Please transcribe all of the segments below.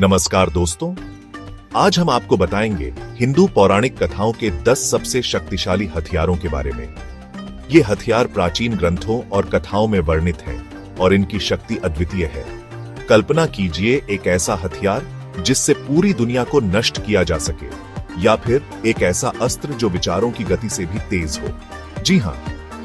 नमस्कार दोस्तों, आज हम आपको बताएंगे हिंदू पौराणिक कथाओं के 10 सबसे शक्तिशाली हथियारों के बारे में। ये हथियार प्राचीन ग्रंथों और कथाओं में वर्णित हैं और इनकी शक्ति अद्वितीय है। कल्पना कीजिए एक ऐसा हथियार जिससे पूरी दुनिया को नष्ट किया जा सके, या फिर एक ऐसा अस्त्र जो विचारों की गति से भी तेज हो। जी हाँ,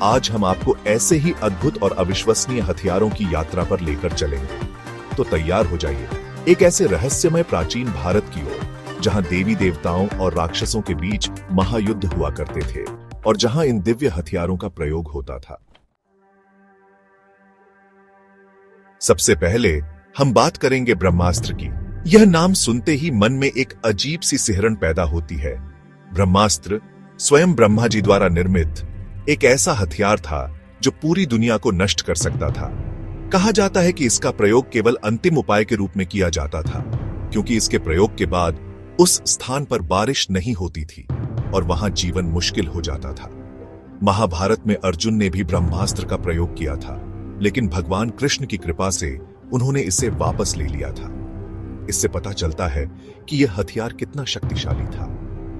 आज हम आपको ऐसे ही अद्भुत और अविश्वसनीय हथियारों की यात्रा पर लेकर चलेंगे। तो तैयार हो जाइए एक ऐसे रहस्यमय प्राचीन भारत की ओर, जहां देवी देवताओं और राक्षसों के बीच महायुद्ध हुआ करते थे और जहां इन दिव्य हथियारों का प्रयोग होता था। सबसे पहले हम बात करेंगे ब्रह्मास्त्र की। यह नाम सुनते ही मन में एक अजीब सी सिहरन पैदा होती है। ब्रह्मास्त्र स्वयं ब्रह्मा जी द्वारा निर्मित एक ऐसा हथियार था जो पूरी दुनिया को नष्ट कर सकता था। कहा जाता है कि इसका प्रयोग केवल अंतिम उपाय के रूप में किया जाता था, क्योंकि इसके प्रयोग के बाद उस स्थान पर बारिश नहीं होती थी और वहां जीवन मुश्किल हो जाता था। महाभारत में अर्जुन ने भी ब्रह्मास्त्र का प्रयोग किया था, लेकिन भगवान कृष्ण की कृपा से उन्होंने इसे वापस ले लिया था। इससे पता चलता है कि यह हथियार कितना शक्तिशाली था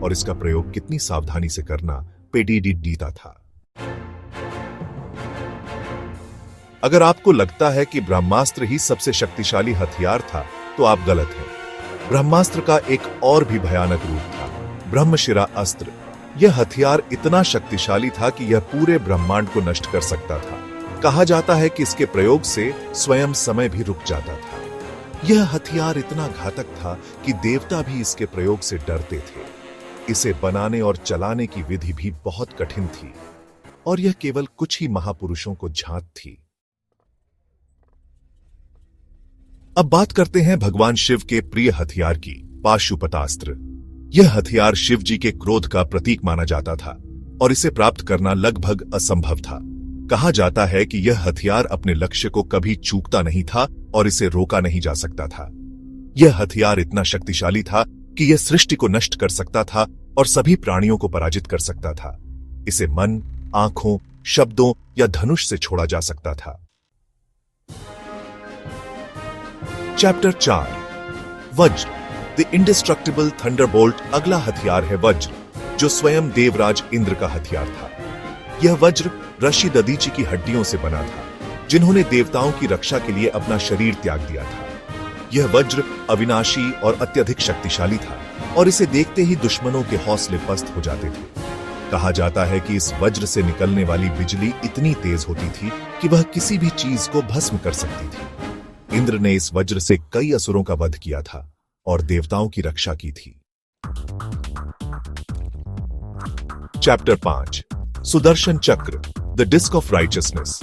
और इसका प्रयोग कितनी सावधानी से करना पेडीडीता था। अगर आपको लगता है कि ब्रह्मास्त्र ही सबसे शक्तिशाली हथियार था, तो आप गलत हैं। ब्रह्मास्त्र का एक और भी भयानक रूप था, ब्रह्मशिरा अस्त्र। यह हथियार इतना शक्तिशाली था कि यह पूरे ब्रह्मांड को नष्ट कर सकता था। कहा जाता है कि इसके प्रयोग से स्वयं समय भी रुक जाता था। यह हथियार इतना घातक था कि देवता भी इसके प्रयोग से डरते थे। इसे बनाने और चलाने की विधि भी बहुत कठिन थी और यह केवल कुछ ही महापुरुषों को झांत थी। अब बात करते हैं भगवान शिव के प्रिय हथियार की, पाशुपतास्त्र। यह हथियार शिव जी के क्रोध का प्रतीक माना जाता था और इसे प्राप्त करना लगभग असंभव था। कहा जाता है कि यह हथियार अपने लक्ष्य को कभी चूकता नहीं था और इसे रोका नहीं जा सकता था। यह हथियार इतना शक्तिशाली था कि यह सृष्टि को नष्ट कर सकता था और सभी प्राणियों को पराजित कर सकता था। इसे मन, आंखों, शब्दों या धनुष से छोड़ा जा सकता था। चैप्टर 4, वज्र, द इंडिस्ट्रक्टिबल थंडरबोल्ट। अगला हथियार है वज्र, जो स्वयं देवराज इंद्र का हथियार था। यह वज्र ऋषि दधीचि की हड्डियों से बना था, जिन्होंने देवताओं की रक्षा के लिए अपना शरीर त्याग दिया था। यह वज्र अविनाशी और अत्यधिक शक्तिशाली था और इसे देखते ही दुश्मनों के हौसले पस्त हो जाते थे। कहा जाता है कि इस वज्र से निकलने वाली बिजली इतनी तेज होती थी कि वह किसी भी चीज को भस्म कर सकती थी। इंद्र ने इस वज्र से कई असुरों का वध किया था और देवताओं की रक्षा की थी। चैप्टर 5, सुदर्शन चक्र, द डिस्क ऑफ राइचियसनेस।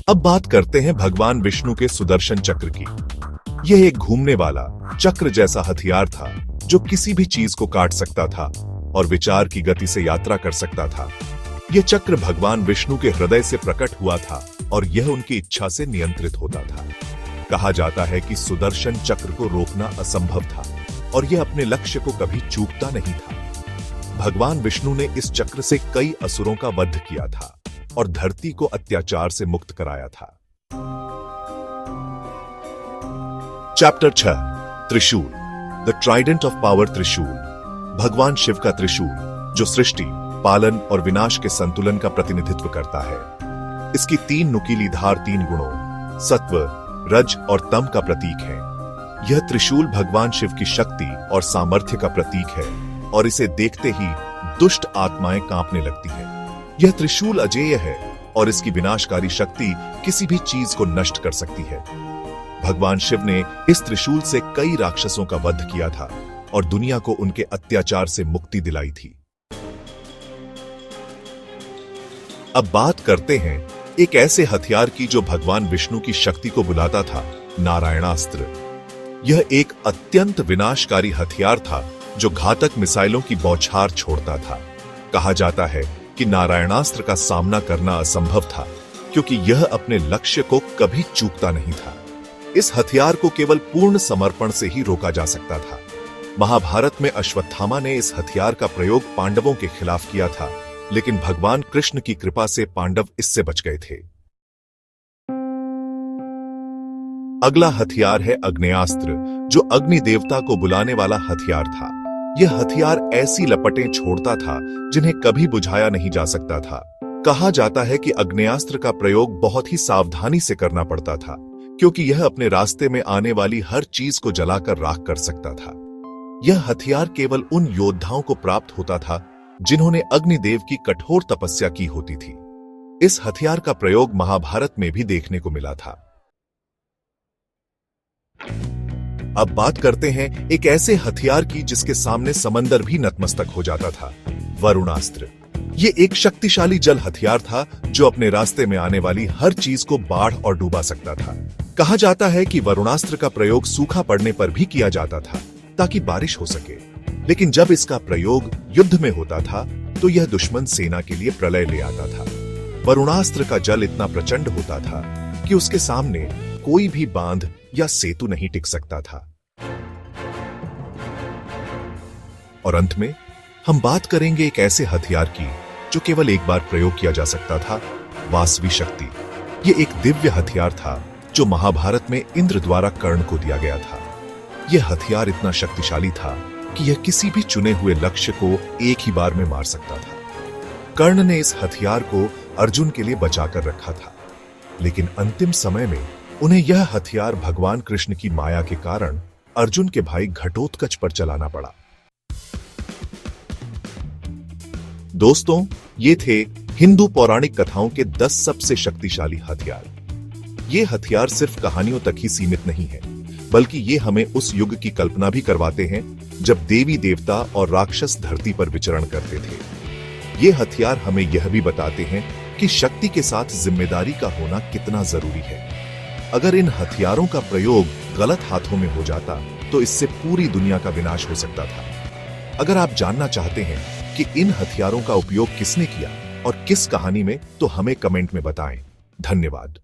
अब बात करते हैं भगवान विष्णु के सुदर्शन चक्र की। यह एक घूमने वाला चक्र जैसा हथियार था जो किसी भी चीज को काट सकता था और विचार की गति से यात्रा कर सकता था। यह चक्र भगवान विष्णु के हृदय से प्रकट हुआ था और यह उनकी इच्छा से नियंत्रित होता था। कहा जाता है कि सुदर्शन चक्र को रोकना असंभव था और यह अपने लक्ष्य को कभी चूकता नहीं था। भगवान विष्णु ने इस चक्र से कई असुरों का वध किया था और धरती को अत्याचार से मुक्त कराया था। चैप्टर 6, त्रिशूल, द ट्राइडेंट ऑफ पावर। त्रिशूल भगवान शिव का त्रिशूल, जो सृष्टि, पालन और विनाश के संतुलन का प्रतिनिधित्व करता है। इसकी 3 नुकीली धार 3 गुणों, सत्व, रज और तम का प्रतीक है। यह त्रिशूल भगवान शिव की शक्ति और सामर्थ्य का प्रतीक है और इसे देखते ही दुष्ट आत्माएं कांपने लगती हैं। यह त्रिशूल अजेय है और इसकी विनाशकारी शक्ति किसी भी चीज को नष्ट कर सकती है। भगवान शिव ने इस त्रिशूल से कई राक्षसों का वध किया था और दुनिया को उनके अत्याचार से मुक्ति दिलाई थी। अब बात करते हैं एक ऐसे हथियार की जो भगवान विष्णु की शक्ति को बुलाता था, नारायणास्त्र। यह एक अत्यंत विनाशकारी हथियार था जो घातक मिसाइलों की बौछार छोड़ता था। कहा जाता है कि नारायणास्त्र का सामना करना असंभव था, क्योंकि यह अपने लक्ष्य को कभी चूकता नहीं था। इस हथियार को केवल पूर्ण समर्पण से ही रोका जा सकता था। महाभारत में अश्वत्थामा ने इस हथियार का प्रयोग पांडवों के खिलाफ किया था, लेकिन भगवान कृष्ण की कृपा से पांडव इससे बच गए थे। अगला हथियार है अग्नेयास्त्र, जो अग्नि देवता को बुलाने वाला हथियार था। यह हथियार ऐसी लपटें छोड़ता था जिन्हें कभी बुझाया नहीं जा सकता था। कहा जाता है कि अग्नेयास्त्र का प्रयोग बहुत ही सावधानी से करना पड़ता था, क्योंकि यह अपने रास्ते में आने वाली हर चीज को जलाकर राख कर सकता था। यह हथियार केवल उन योद्धाओं को प्राप्त होता था जिन्होंने अग्निदेव की कठोर तपस्या की होती थी। इस हथियार का प्रयोग महाभारत में भी देखने को मिला था। अब बात करते हैं एक ऐसे हथियार की जिसके सामने समंदर भी नतमस्तक हो जाता था, वरुणास्त्र। ये एक शक्तिशाली जल हथियार था जो अपने रास्ते में आने वाली हर चीज को बाढ़ और डूबा सकता था। कहा जाता है कि वरुणास्त्र का प्रयोग सूखा पड़ने पर भी किया जाता था ताकि बारिश हो सके, लेकिन जब इसका प्रयोग युद्ध में होता था तो यह दुश्मन सेना के लिए प्रलय ले आता था। वरुणास्त्र का जल इतना प्रचंड होता था कि उसके सामने कोई भी बांध या सेतु नहीं टिक सकता था। और अंत में हम बात करेंगे एक ऐसे हथियार की जो केवल एक बार प्रयोग किया जा सकता था, वासवी शक्ति। यह एक दिव्य हथियार था जो महाभारत में इंद्र द्वारा कर्ण को दिया गया था। यह हथियार इतना शक्तिशाली था कि यह किसी भी चुने हुए लक्ष्य को एक ही बार में मार सकता था। कर्ण ने इस हथियार को अर्जुन के लिए बचाकर रखा था, लेकिन अंतिम समय में उन्हें यह हथियार भगवान कृष्ण की माया के कारण अर्जुन के भाई घटोत्कच पर चलाना पड़ा। दोस्तों, ये थे हिंदू पौराणिक कथाओं के 10 सबसे शक्तिशाली हथियार। ये हथियार सिर्फ कहानियों तक ही सीमित नहीं है, बल्कि ये हमें उस युग की कल्पना भी करवाते हैं जब देवी देवता और राक्षस धरती पर विचरण करते थे। ये हथियार हमें यह भी बताते हैं कि शक्ति के साथ जिम्मेदारी का होना कितना जरूरी है। अगर इन हथियारों का प्रयोग गलत हाथों में हो जाता तो इससे पूरी दुनिया का विनाश हो सकता था। अगर आप जानना चाहते हैं कि इन हथियारों का उपयोग किसने किया और किस कहानी में, तो हमें कमेंट में बताएं। धन्यवाद।